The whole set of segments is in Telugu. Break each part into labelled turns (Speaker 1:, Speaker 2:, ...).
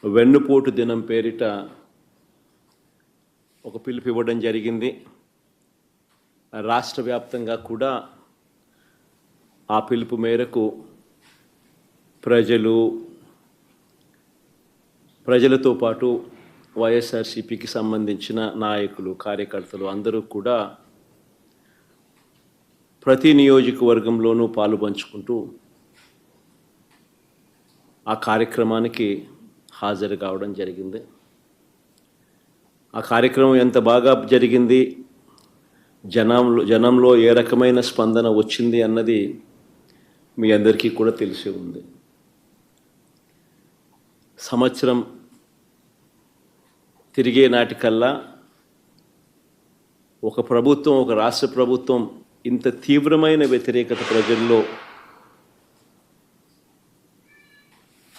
Speaker 1: వెన్నుపోటు దినం పేరిట ఒక పిలుపు ఇవ్వడం జరిగింది. రాష్ట్ర వ్యాప్తంగా కూడా ఆ పిలుపు మేరకు ప్రజలతో పాటు వైఎస్ఆర్సీపీకి సంబంధించిన నాయకులు, కార్యకర్తలు అందరూ కూడా ప్రతి నియోజకవర్గంలోనూ పాలుపంచుకుంటూ ఆ కార్యక్రమానికి హాజరు కావడం జరిగింది. ఆ కార్యక్రమం ఎంత బాగా జరిగింది, జనంలో ఏ రకమైన స్పందన వచ్చింది అన్నది మీ అందరికీ కూడా తెలిసి ఉంది. సంవత్సరం తిరిగే నాటికల్లా ఒక రాష్ట్ర ప్రభుత్వం ఇంత తీవ్రమైన వ్యతిరేకత ప్రజల్లో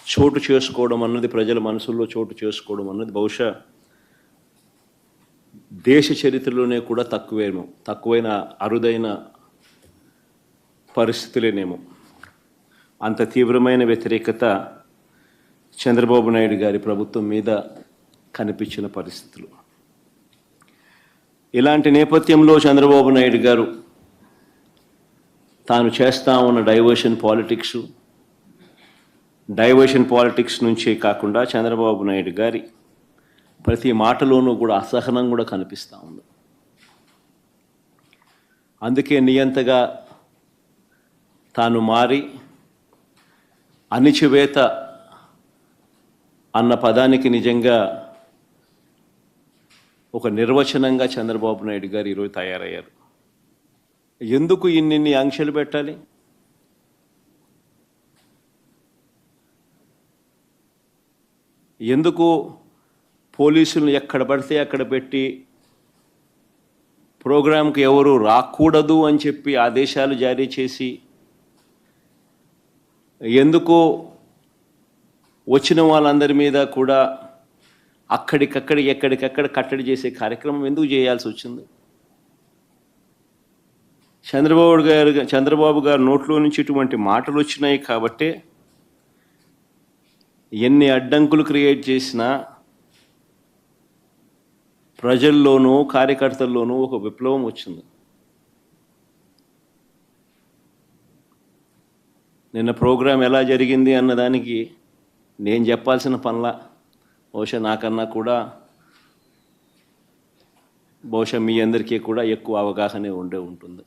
Speaker 1: చోటు చేసుకోవడం అన్నది, ప్రజల మనసుల్లో చోటు చేసుకోవడం అన్నది బహుశా దేశ చరిత్రలోనే కూడా తక్కువైన అరుదైన పరిస్థితులేనేమో. అంత తీవ్రమైన వ్యతిరేకత చంద్రబాబు నాయుడు గారి ప్రభుత్వం మీద కనిపించిన పరిస్థితులు. ఇలాంటి నేపథ్యంలో చంద్రబాబు నాయుడు గారు తాను చేస్తా ఉన్న డైవర్షన్ పాలిటిక్స్ నుంచే కాకుండా చంద్రబాబు నాయుడు గారి ప్రతి మాటలోనూ కూడా అసహనం కూడా కనిపిస్తూ ఉంది. అందుకే నియంతగా తాను మారి అణిచివేత అన్న పదానికి నిజంగా ఒక నిర్వచనంగా చంద్రబాబు నాయుడు గారు ఈరోజు తయారయ్యారు. ఎందుకు ఇన్ని ఆంక్షలు పెట్టాలి? ఎందుకు పోలీసులను ఎక్కడ పడితే అక్కడ పెట్టి ప్రోగ్రాంకి ఎవరు రాకూడదు అని చెప్పి ఆదేశాలు జారీ చేసి, ఎందుకు వచ్చిన వాళ్ళందరి మీద కూడా ఎక్కడికక్కడ కట్టడి చేసే కార్యక్రమం ఎందుకు చేయాల్సి వచ్చింది? చంద్రబాబు గారు నోట్లో నుంచి ఇటువంటి మాటలు వచ్చినాయి కాబట్టే ఎన్ని అడ్డంకులు క్రియేట్ చేసినా ప్రజల్లోనూ కార్యకర్తల్లోనూ ఒక విప్లవం వచ్చింది. నిన్న ప్రోగ్రాం ఎలా జరిగింది అన్నదానికి నేను చెప్పాల్సిన పనిలా, నాకన్నా కూడా మీ అందరికీ కూడా ఎక్కువ అవగాహనే ఉంటుంది.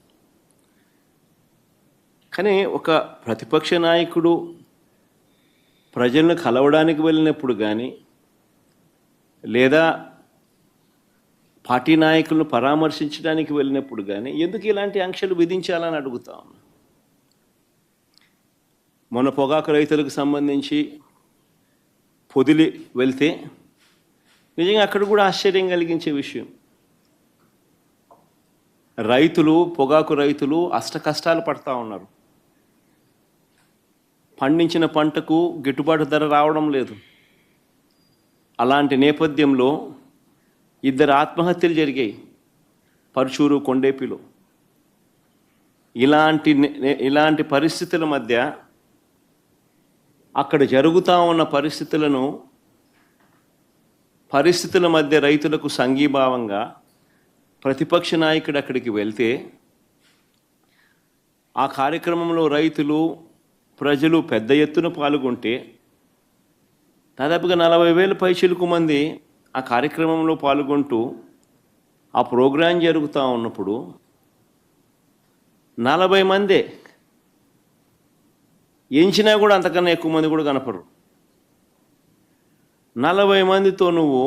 Speaker 1: కానీ ఒక ప్రతిపక్ష నాయకుడు ప్రజలను కలవడానికి వెళ్ళినప్పుడు కానీ, లేదా పార్టీ నాయకులను పరామర్శించడానికి వెళ్ళినప్పుడు కానీ ఎందుకు ఇలాంటి ఆంక్షలు విధించాలని అడుగుతా ఉన్నా. మొన్న పొగాకు రైతులకు సంబంధించి పొదిలి వెళ్తే నిజంగా అక్కడ కూడా ఆశ్చర్యం కలిగించే విషయం. పొగాకు రైతులు కష్టాలు పడతా ఉన్నారు. పండించిన పంటకు గిట్టుబాటు ధర రావడం లేదు. అలాంటి నేపథ్యంలో 2 ఆత్మహత్యలు జరిగాయి పరుచూరు, కొండేపిలో. ఇలాంటి పరిస్థితుల మధ్య అక్కడ జరుగుతూ ఉన్న పరిస్థితుల మధ్య రైతులకు సంఘీభావంగా ప్రతిపక్ష నాయకుడు అక్కడికి వెళ్తే ఆ కార్యక్రమంలో ప్రజలు పెద్ద ఎత్తున పాల్గొంటే దాదాపుగా 40,000 పైచిలుకు మంది ఆ కార్యక్రమంలో పాల్గొంటూ ఆ ప్రోగ్రాం జరుగుతూ ఉన్నప్పుడు 40 మందే ఎంచినా కూడా అంతకన్నా ఎక్కువ మంది కూడా కనపడరు. 40 మందితో నువ్వు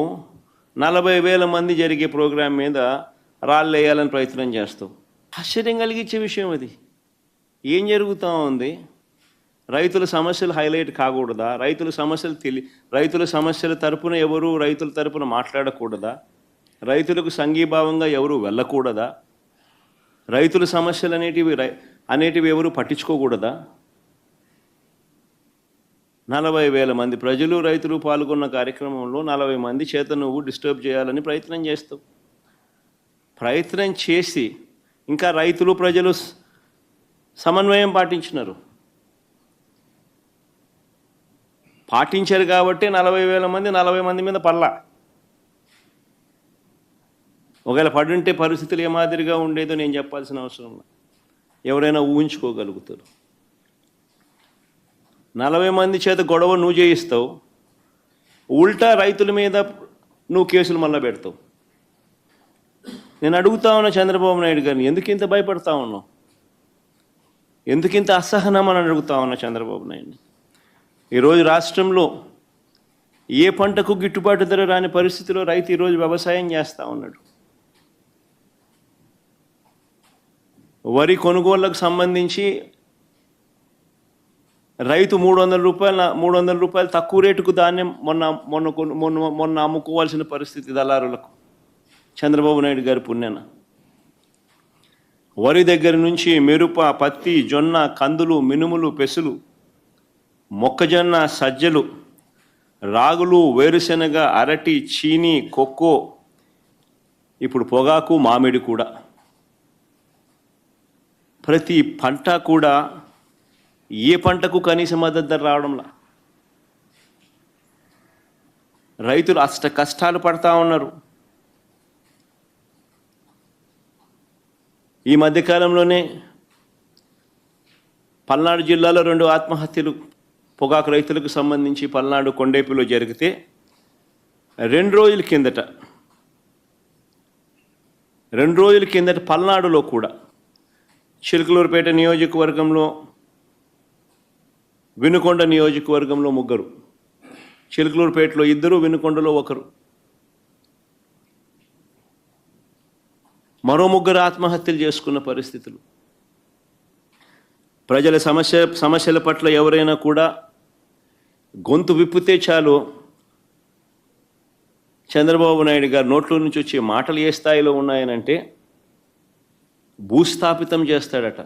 Speaker 1: 40,000 మంది జరిగే ప్రోగ్రాం మీద రాళ్ళు వేయాలని ప్రయత్నం చేస్తావు. ఆశ్చర్యం కలిగించే విషయం అది. ఏం జరుగుతూ ఉంది? రైతుల సమస్యలు హైలైట్ కాకూడదా? రైతుల సమస్యల తరపున ఎవరు రైతుల తరపున మాట్లాడకూడదా? రైతులకు సంఘీభావంగా ఎవరు వెళ్ళకూడదా? రైతుల సమస్యలు అనేటివి ఎవరు పట్టించుకోకూడదా? 40,000 మంది రైతులు పాల్గొన్న కార్యక్రమంలో 40 మంది చేత నువ్వు డిస్టర్బ్ చేయాలని ప్రయత్నం చేస్తావు. ప్రయత్నం చేసి ఇంకా ప్రజలు సమన్వయం పాటించినారు. పాటించారు కాబట్టి 40,000 మంది 40 మంది మీద పడలా. ఒకవేళ పడుంటే పరిస్థితులు ఏ మాదిరిగా ఉండేదో నేను చెప్పాల్సిన అవసరం లేదు, ఎవరైనా ఊహించుకోగలుగుతారు. 40 మంది చేత గొడవ నువ్వు చేయిస్తావు, ఉల్టా రైతుల మీద నువ్వు కేసులు మళ్ళా పెడతావు. నేను అడుగుతా ఉన్నా చంద్రబాబు నాయుడు గారిని, ఎందుకు ఇంత భయపడతా ఉన్నావు, ఎందుకు ఇంత అసహనం అని అడుగుతా ఉన్నా చంద్రబాబు నాయుడిని. ఈరోజు రాష్ట్రంలో ఏ పంటకు గిట్టుబాటు ధర రాని పరిస్థితిలో రైతు ఈరోజు వ్యవసాయం చేస్తూ ఉన్నాడు. వరి కొనుగోళ్లకు సంబంధించి రైతు 300 రూపాయలు తక్కువ రేటుకు ధాన్యం మొన్న అమ్ముకోవాల్సిన పరిస్థితి దళారులకు చంద్రబాబు నాయుడు గారి పుణ్యాన. వరి దగ్గర నుంచి మిరప, పత్తి, జొన్న, కందులు, మినుములు, పెసులు, మొక్కజొన్న, సజ్జలు, రాగులు, వేరుశెనగ, అరటి, చీని, కొక్కో, ఇప్పుడు పొగాకు, మామిడి కూడా, ప్రతి పంట కూడా ఏ పంటకు కనీస మద్దతు ధర రావడంలా. రైతులు అష్ట కష్టాలు పడతా ఉన్నారు. ఈ మధ్యకాలంలోనే పల్నాడు జిల్లాలో 2 ఆత్మహత్యలు పొగాకు రైతులకు సంబంధించి పల్నాడు కొండేపిలో జరిగితే 2 రోజుల కిందట పల్నాడులో కూడా చిలకలూరుపేట నియోజకవర్గంలో, వినుకొండ నియోజకవర్గంలో 3, చిలకలూరుపేటలో 2, వినుకొండలో 1, మరో 3 ఆత్మహత్యలు చేసుకున్న పరిస్థితులు. ప్రజల సమస్యల పట్ల ఎవరైనా కూడా గొంతు విప్పితే చాలు చంద్రబాబు నాయుడు గారు నోట్లో నుంచి వచ్చే మాటలు ఏ స్థాయిలో ఉన్నాయనంటే భూస్థాపితం చేస్తాడట.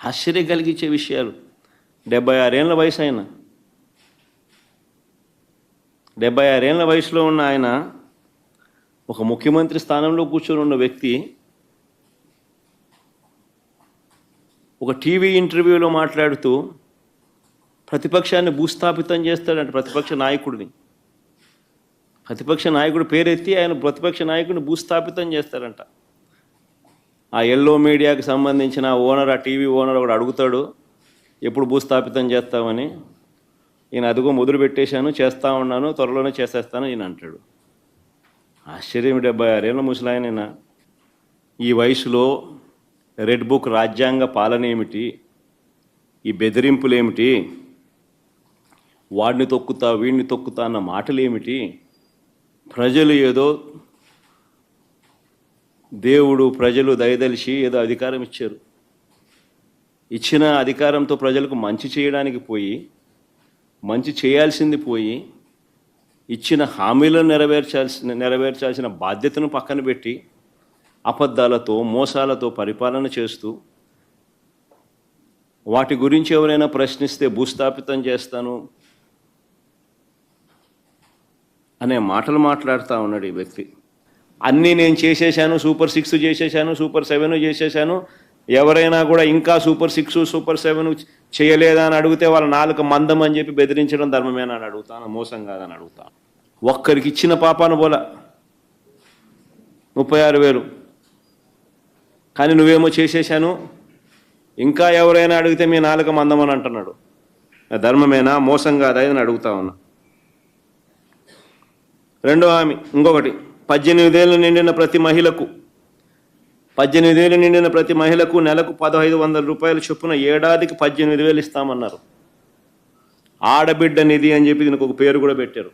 Speaker 1: ఆశ్చర్యం కలిగించే విషయాలు. 76 ఏళ్ల వయసు ఆయన, 76 ఏళ్ల వయసులో ఉన్న ఆయన, ఒక ముఖ్యమంత్రి స్థానంలో కూర్చొని ఉన్న వ్యక్తి ఒక టీవీ ఇంటర్వ్యూలో మాట్లాడుతూ ప్రతిపక్షాన్ని భూస్థాపితం చేస్తాడంట. ప్రతిపక్ష నాయకుడు పేరెత్తి ఆయన ప్రతిపక్ష నాయకుడిని భూస్థాపితం చేస్తాడంట. ఆ ఎల్లో మీడియాకి సంబంధించిన ఓనర్, ఆ టీవీ ఓనర్ ఒకడు అడుగుతాడు, ఎప్పుడు భూస్థాపితం చేస్తామని. ఈయన అదిగో మొదలు పెట్టేశాను, చేస్తూ ఉన్నాను, త్వరలోనే చేసేస్తాను ఈయన అంటాడు. ఆశ్చర్యం. 76 ఏళ్ళ ముసలాయనైనా ఈ వయసులో రెడ్ బుక్ రాజ్యాంగ పాలన ఏమిటి, ఈ బెదిరింపులు ఏమిటి, వాడిని తొక్కుతా వీడిని తొక్కుతా అన్న మాటలు ఏమిటి? ప్రజలు ఏదో దేవుడు ప్రజలు దయదలిచి ఏదో అధికారం ఇచ్చారు. ఇచ్చిన అధికారంతో ప్రజలకు మంచి చేయడానికి పోయి, మంచి చేయాల్సింది పోయి, ఇచ్చిన హామీలను నెరవేర్చాల్సిన బాధ్యతను పక్కన పెట్టి అబద్ధాలతో మోసాలతో పరిపాలన చేస్తూ వాటి గురించి ఎవరైనా ప్రశ్నిస్తే భూస్థాపితం చేస్తాను అనే మాటలు మాట్లాడుతూ ఉన్నాడు ఈ వ్యక్తి. అన్నీ నేను చేసేసాను, సూపర్ 6 చేసేసాను, సూపర్ 7 చేసేసాను, ఎవరైనా కూడా ఇంకా సూపర్ 6 సూపర్ 7 చేయలేదా అని అడిగితే వాళ్ళ నాలుక మందం అని చెప్పి బెదిరించడం ధర్మమేనా అని అడుగుతాను, మోసం కాదని అడుగుతాను. ఒక్కరికి ఇచ్చిన పాపాన పోల 36,000, కానీ నువ్వేమో చేసేసాను, ఇంకా ఎవరైనా అడిగితే మీ నాలుక మందం అని అంటున్నాడు. ధర్మమేనా, మోసం కాదా అని అడుగుతా ఉన్నా. రెండో హామీ ఇంకొకటి, 18 ఏళ్ళు నిండిన ప్రతి మహిళకు నెలకు 1,500 రూపాయల చొప్పున ఏడాదికి 18,000 ఇస్తామన్నారు. ఆడబిడ్డ నిధి అని చెప్పి దీనికి ఒక పేరు కూడా పెట్టారు.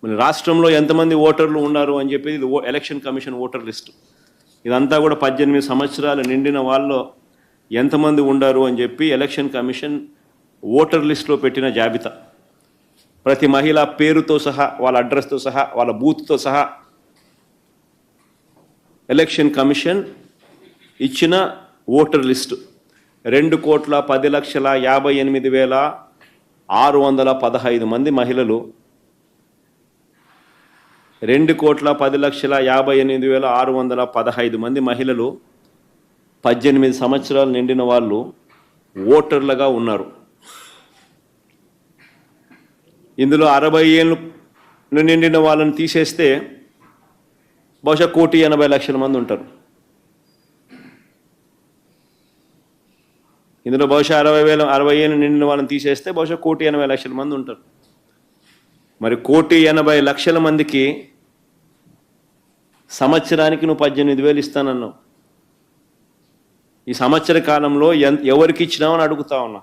Speaker 1: మన రాష్ట్రంలో ఎంతమంది ఓటర్లు ఉన్నారు అని చెప్పి ఇది ఎలక్షన్ కమిషన్ ఓటర్ లిస్టు. ఇదంతా కూడా 18 సంవత్సరాలు నిండిన వాళ్ళు ఎంతమంది ఉండారు అని చెప్పి ఎలక్షన్ కమిషన్ ఓటర్ లిస్టులో పెట్టిన జాబితా. ప్రతి మహిళ పేరుతో సహా, వాళ్ళ అడ్రస్తో సహా, వాళ్ళ బూత్తో సహా ఎలక్షన్ కమిషన్ ఇచ్చిన ఓటర్ లిస్టు 2,10,58,615 మంది మహిళలు, 2,10,58,615 మంది మహిళలు, 18 సంవత్సరాలు నిండిన వాళ్ళు ఓటర్లుగా ఉన్నారు. ఇందులో 60 ఏళ్ళు నిండిన వాళ్ళని తీసేస్తే బహుశా 1,80,00,000 మంది ఉంటారు. ఇందులో బహుశా 60 ఏళ్ళు నిండిన వాళ్ళని తీసేస్తే బహుశా 1,80,00,000 మంది ఉంటారు. మరి 1,80,00,000 మందికి సంవత్సరానికి నువ్వు 18,000 ఇస్తానన్నావు. ఈ సంవత్సర కాలంలో ఎవరికి ఇచ్చినావు అని అడుగుతా ఉన్నా.